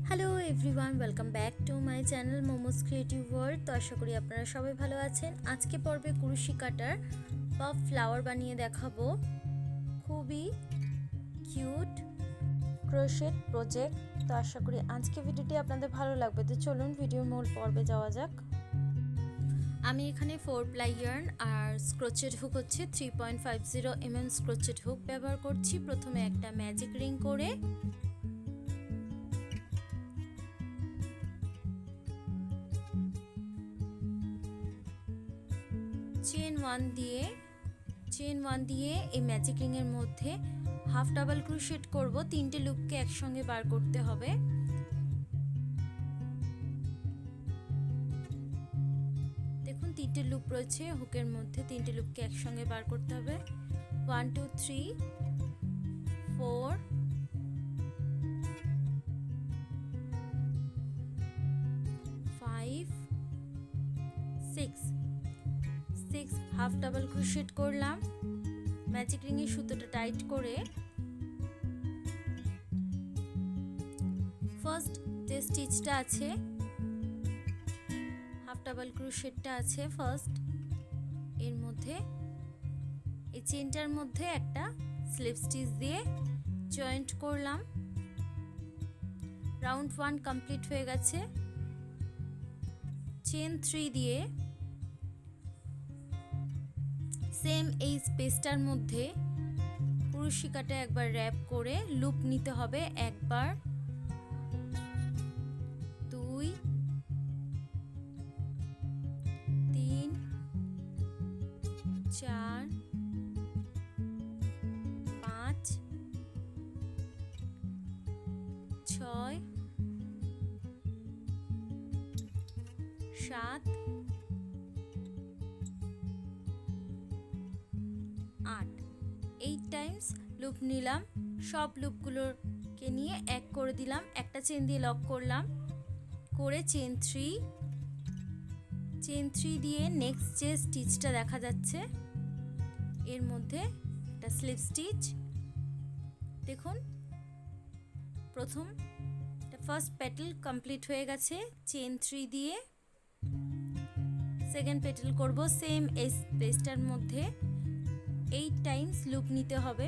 Hello everyone, welcome back to my channel momos creative world. তো আশা করি আপনারা সবাই ভালো আছেন। আজকে পর্বে কুরুশি কাটার বা ফ্লাওয়ার বানিয়ে দেখাবো। খুবই কিউট ক্রোশেট প্রজেক্ট। তো আশা করি আজকে ভিডিওটি আপনাদের ভালো লাগবে। তো চলুন ভিডিওর মূল পর্বে যাওয়া যাক। আমি এখানে 4 প্লাই ইয়ার্ন আর ক্রোচেট হুক হচ্ছে 3.50 mm ক্রোচেট হুক ব্যবহার করছি। প্রথমে একটা ম্যাজিক রিং করে চেন ওয়ান দিয়ে এই ম্যাজিক রিং এর মধ্যে হাফ ডাবল ক্রোশেট করব। 3টে লুপকে একসঙ্গে বার করতে হবে। দেখুন 3টে লুপ রয়েছে হুকের মধ্যে, 3টে লুপকে একসঙ্গে বার করতে হবে। 1 2 3 4 5 6 হাফ ডাবল ক্রোশেট করলাম। ম্যাজিক রিং এর সুতোটা টাইট করে ফার্স্ট যে স্টিচটা আছে, হাফ ডাবল ক্রোশেটটা আছে ফার্স্ট, এর মধ্যে এই চেনটার মধ্যে একটা স্লিপ স্টিচ দিয়ে জয়েন্ট করলাম। রাউন্ড 1 কমপ্লিট হয়ে গেছে। চেন 3 দিয়ে সেম এই স্পেসটার মধ্যে কুরুশি কাটা একবার র‍্যাপ করে লুপ নিতে হবে। একবার 2 3 4 5 6 7 8 টাইমস লুপ নিলাম। সব লুপগুলোকে নিয়ে এক করে দিলাম। একটা চেন দিয়ে লক করলাম, করে চেন 3 দিয়ে নেক্সট যে স্টিচটা দেখা যাচ্ছে এর মধ্যে একটা স্লিপ স্টিচ। দেখুন প্রথম ফার্স্ট পেটাল কমপ্লিট হয়ে গেছে। চেন 3 দিয়ে সেকেন্ড পেটাল করব। সেম এই স্পেসটার মধ্যে 8 টাইমস লুপ নিতে হবে।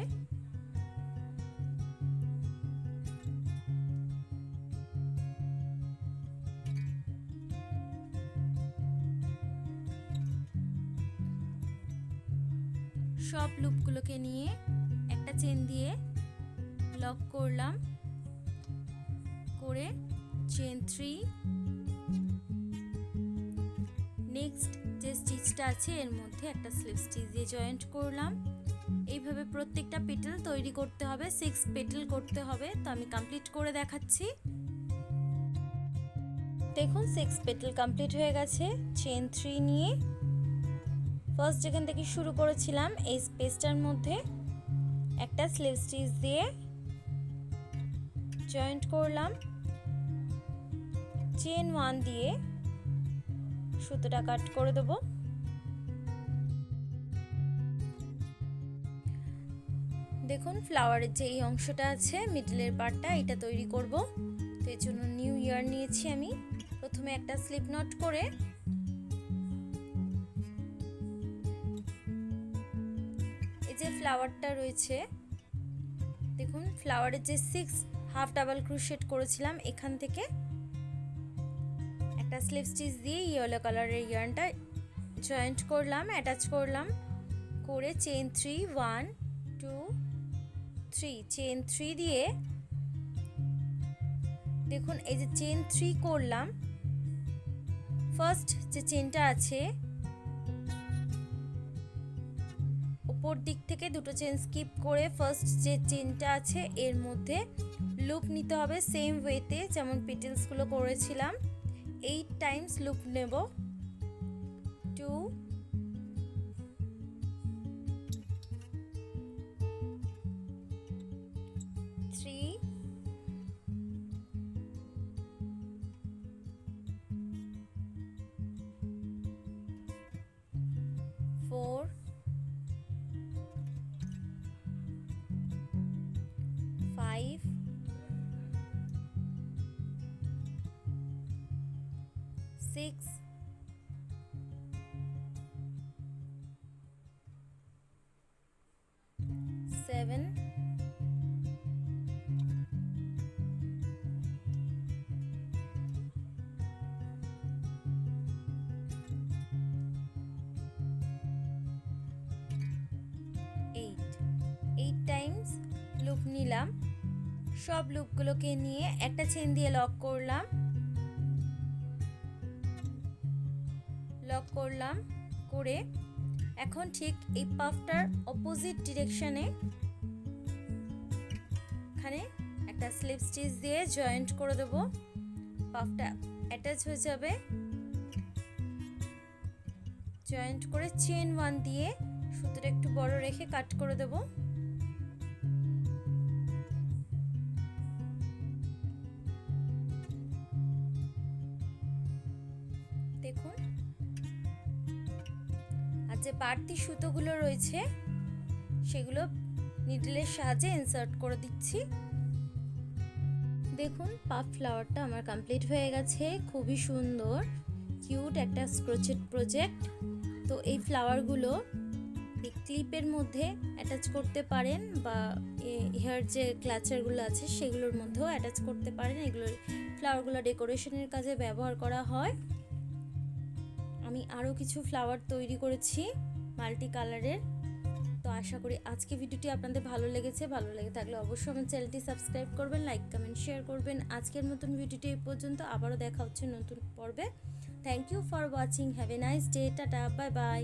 সব লুপগুলোকে নিয়ে একটা চেন দিয়ে লক করলাম, করে চেন 3 নেক্সট যে স্টিচটা আছে এর মধ্যে একটা স্লিপ স্টিচ দিয়ে জয়েন্ট করলাম। এইভাবে প্রত্যেকটা পেটাল তৈরি করতে হবে। 6 পেটাল করতে হবে। তো আমি কমপ্লিট করে দেখাচ্ছি। দেখুন 6 পেটাল কমপ্লিট হয়ে গেছে। চেন 3 নিয়ে ফার্স্ট যেখান থেকে শুরু করেছিলাম এই স্পেসটার মধ্যে একটা স্লিপ স্টিচ দিয়ে জয়েন্ট করলাম। চেন 1 দিয়ে সুতোটা কাট করে দেব। দেখুন ফ্লাওয়ারের যে এই অংশটা আছে মিডলের পার্টটা, এটা তৈরি করব। তো এর জন্য নিউ ইয়ার নিয়েছি আমি। প্রথমে একটা স্লিপ নট করে এই যে ফ্লাওয়ারটা রয়েছে, দেখুন ফ্লাওয়ারের যে 6 হাফ ডাবল ক্রোশেট করেছিলাম এখান থেকে একটা স্লিপ স্টিচ দিয়ে ইয়েলো কালারের ইয়ার্নটা জয়েন্ট করলাম, অ্যাটাচ করলাম, করে চেন 3 1 2 3 চেন 3 দিয়ে দেখুন এই যে চেন 3 করলাম। ফার্স্ট যে চেনটা আছে উপর দিক থেকে দুটো চেন স্কিপ করে ফার্স্ট যে চেনটা আছে এর মধ্যে লুপ নিতে হবে সেম ওয়েতে যেমন পেটেলসগুলো করেছিলাম। 8 টাইমস লুপ নেব। 2 3 4 5 6, 7, 8 টাইমস লুপ নিলাম। সব লুপগুলোকে নিয়ে একটা চেন দিয়ে লক করলাম, করে এখন ঠিক এই পাফটার অপোজিট ডিরেকশনে এখানে একটা স্লিপ স্টিচ দিয়ে জয়েন্ট করে দেব। পাফটা অ্যাটাচ হয়ে যাবে। জয়েন্ট করে চেন 1 দিয়ে সুতোটা একটু বড় রেখে কাট করে দেব। দেখুন, আর যে বাড়তি সুতোগুলো রয়েছে সেগুলো নিডলের সাহায্যে ইনসার্ট করে দিচ্ছি। দেখুন, পাফ ফ্লাওয়ারটা আমার কমপ্লিট হয়ে গেছে। খুবই সুন্দর কিউট একটা ক্রোচেট প্রজেক্ট। তো এই ফ্লাওয়ারগুলো এই ক্লিপের মধ্যে অ্যাটাচ করতে পারেন বা হেয়ার যে ক্লাচারগুলো আছে সেগুলোর মধ্যেও অ্যাটাচ করতে পারেন। এগুলোর ফ্লাওয়ারগুলো ডেকোরেশনের কাজে ব্যবহার করা হয়। আমি আরও কিছু ফ্লাওয়ার তৈরি করেছি মাল্টি কালারের। তো আশা করি আজকে ভিডিওটি আপনাদের ভালো লেগেছে। ভালো লেগে থাকলে অবশ্যই আমার চ্যানেলটি সাবস্ক্রাইব করবেন, লাইক কমেন্ট শেয়ার করবেন। আজকের মতন ভিডিওটি এই পর্যন্ত, আবারও দেখা হচ্ছে নতুন পর্বে। Thank you for watching. Have a nice day. Tata, bye by.